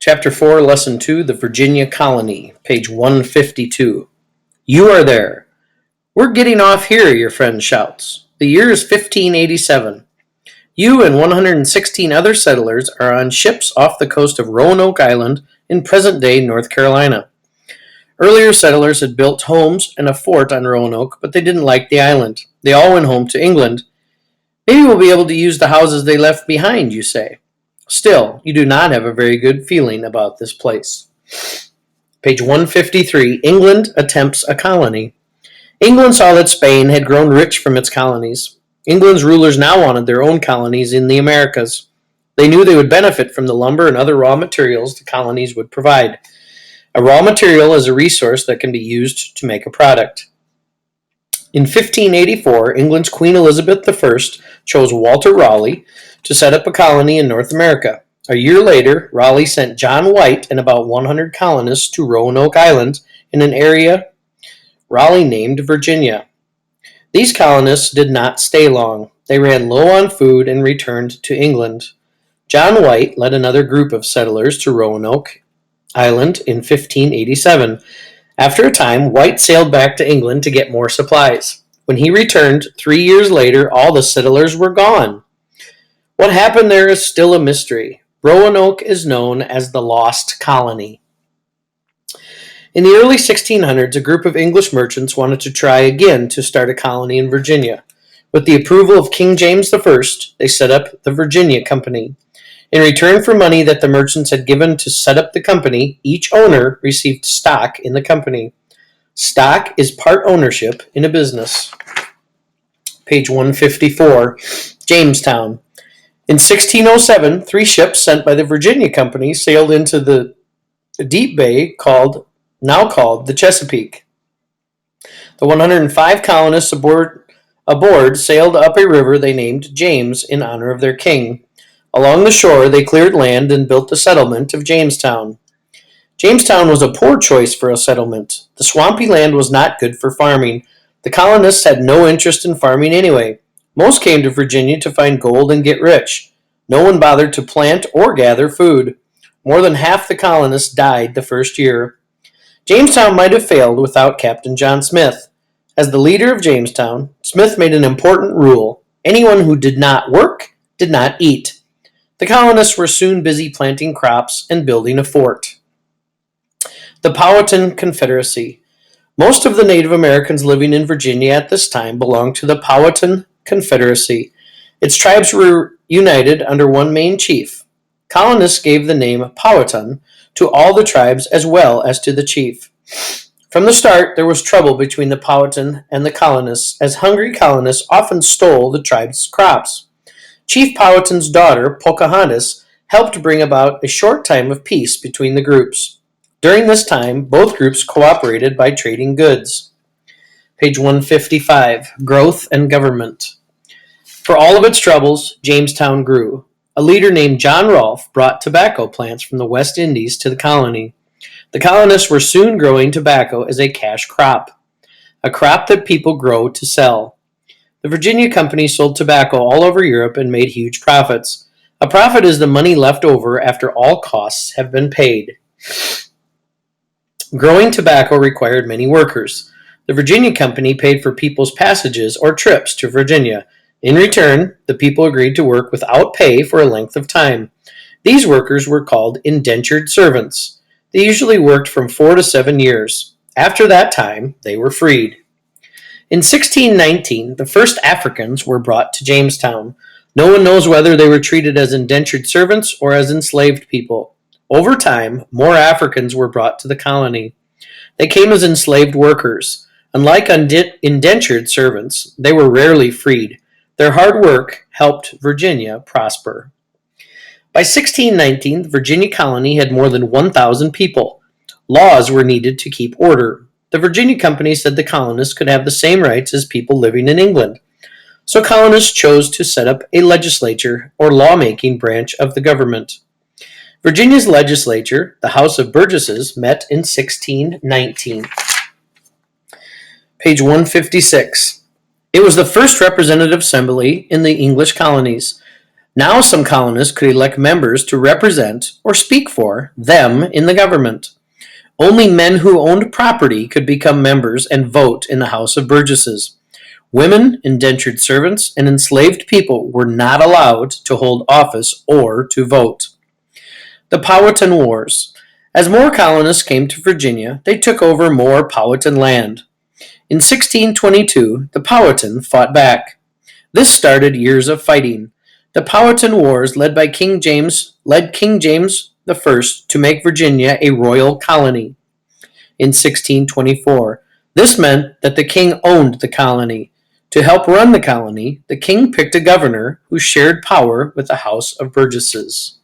Chapter 4, Lesson 2, The Virginia Colony, page 152. You are there. We're getting off here, your friend shouts. The year is 1587. You and 116 other settlers are on ships off the coast of Roanoke Island in present-day North Carolina. Earlier settlers had built homes and a fort on Roanoke, but they didn't like the island. They all went home to England. Maybe we'll be able to use the houses they left behind, you say. Still, you do not have a very good feeling about this place. Page 153, England attempts a colony. England saw that Spain had grown rich from its colonies. England's rulers now wanted their own colonies in the Americas. They knew they would benefit from the lumber and other raw materials the colonies would provide. A raw material is a resource that can be used to make a product. In 1584, England's Queen Elizabeth I chose Walter Raleigh to set up a colony in North America. A year later, Raleigh sent John White and about 100 colonists to Roanoke Island in an area Raleigh named Virginia. These colonists did not stay long. They ran low on food and returned to England. John White led another group of settlers to Roanoke Island in 1587. After a time, White sailed back to England to get more supplies. When he returned 3 years later, all the settlers were gone. What happened there is still a mystery. Roanoke is known as the Lost Colony. In the early 1600s, a group of English merchants wanted to try again to start a colony in Virginia. With the approval of King James I, they set up the Virginia Company. In return for money that the merchants had given to set up the company, each owner received stock in the company. Stock is part ownership in a business. Page 154, Jamestown. In 1607, 3 ships sent by the Virginia Company sailed into the deep bay now called the Chesapeake. The 105 colonists aboard sailed up a river they named James in honor of their king. Along the shore, they cleared land and built the settlement of Jamestown. Jamestown was a poor choice for a settlement. The swampy land was not good for farming. The colonists had no interest in farming anyway. Most came to Virginia to find gold and get rich. No one bothered to plant or gather food. More than half the colonists died the first year. Jamestown might have failed without Captain John Smith. As the leader of Jamestown, Smith made an important rule. Anyone who did not work did not eat. The colonists were soon busy planting crops and building a fort. The Powhatan Confederacy. Most of the Native Americans living in Virginia at this time belonged to the Powhatan Confederacy. Its tribes were united under one main chief. Colonists gave the name Powhatan to all the tribes as well as to the chief. From the start, there was trouble between the Powhatan and the colonists, as hungry colonists often stole the tribe's crops. Chief Powhatan's daughter, Pocahontas, helped bring about a short time of peace between the groups. During this time, both groups cooperated by trading goods. Page 155, Growth and Government. For all of its troubles, Jamestown grew. A leader named John Rolfe brought tobacco plants from the West Indies to the colony. The colonists were soon growing tobacco as a cash crop, a crop that people grow to sell. The Virginia Company sold tobacco all over Europe and made huge profits. A profit is the money left over after all costs have been paid. Growing tobacco required many workers. The Virginia Company paid for people's passages or trips to Virginia. In return, the people agreed to work without pay for a length of time. These workers were called indentured servants. They usually worked from 4 to 7 years. After that time, they were freed. In 1619, the first Africans were brought to Jamestown. No one knows whether they were treated as indentured servants or as enslaved people. Over time, more Africans were brought to the colony. They came as enslaved workers. Unlike indentured servants, they were rarely freed. Their hard work helped Virginia prosper. By 1619, the Virginia colony had more than 1,000 people. Laws were needed to keep order. The Virginia Company said the colonists could have the same rights as people living in England. So colonists chose to set up a legislature or lawmaking branch of the government. Virginia's legislature, the House of Burgesses, met in 1619. Page 156. It was the first representative assembly in the English colonies. Now some colonists could elect members to represent or speak for them in the government. Only men who owned property could become members and vote in the House of Burgesses. Women, indentured servants, and enslaved people were not allowed to hold office or to vote. The Powhatan Wars. As more colonists came to Virginia, they took over more Powhatan land. In 1622, the Powhatan fought back. This started years of fighting. The Powhatan Wars led King James I to make Virginia a royal colony. In 1624, this meant that the king owned the colony. To help run the colony, the king picked a governor who shared power with the House of Burgesses.